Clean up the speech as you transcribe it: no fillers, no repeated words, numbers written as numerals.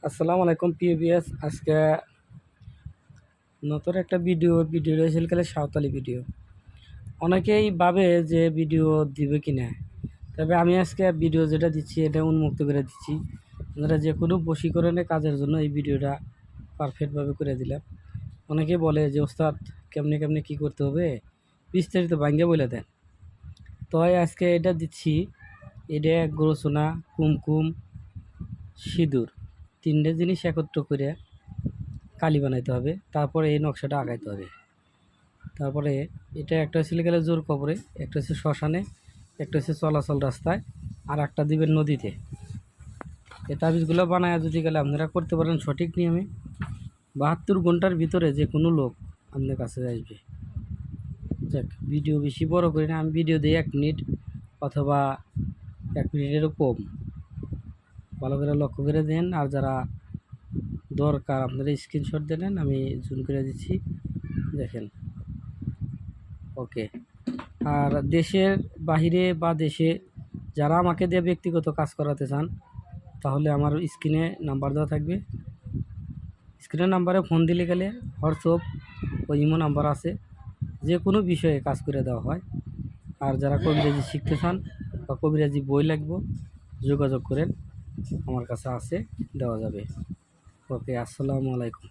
আসসালামু আলাইকুম পিএবিএস। আজকে নতুন একটা ভিডিও হয়েছিল কালে সাঁওতালি ভিডিও। অনেকেই ভাবে যে ভিডিও দিবে কি না, তবে আমি আজকে ভিডিও যেটা দিচ্ছি এটা উন্মুক্ত করে দিচ্ছি। আপনারা যে কোনো বশীকরণের কাজের জন্য এই ভিডিওটা পারফেক্টভাবে করে দিলাম। অনেকে বলে যে ওস্তাদ কেমনে কেমনে কী করতে হবে, বিস্তারিত ভাঙ্গে বলে দেন। তো আজকে এটা দিচ্ছি। এটা গ্রোসোনা, কুমকুম, সিঁদুর, তিনটে জিনিস একত্র করে কালি বানাইতে হবে। তারপরে এই নকশাটা আঁকাইতে হবে। তারপরে এটা একটা হচ্ছে গেলে জোর কবরে, একটা হচ্ছে শ্মশানে, একটা হচ্ছে চলাচল রাস্তায়, আর একটা দিবেন নদীতে। এই তাবিজগুলো বানায় যদি গেলে আপনারা করতে পারেন সঠিক নিয়মে, 72 ঘন্টার ভিতরে যে কোনো লোক আপনার কাছে আসবে। যাক, ভিডিও বেশি বড় করি না, আমি ভিডিও দিই 1 মিনিট অথবা 1 মিনিটেরও কম। ভালো করে লক্ষ্য করে দেন। আর যারা দরকার আপনারা স্ক্রিনশট দেন, আমি জুম করে দিচ্ছি, দেখেন। ওকে। আর দেশের বাহিরে বা দেশে যারা আমাকে দিয়ে ব্যক্তিগত কাজ করাতে চান, তাহলে আমার স্ক্রিনে নাম্বার দেওয়া থাকবে। স্ক্রিনের নাম্বারে ফোন দিলে গেলে হোয়াটসঅ্যাপ ও ইমো নাম্বার আছে, যে কোনো বিষয়ে কাজ করে দেওয়া হয়। আর যারা কবিরাজি শিখতে চান বা কবিরাজি বই লাগবে, যোগাযোগ করেন, আমার কাছে আছে, দেওয়া যাবে। ওকে, আসসালামু আলাইকুম।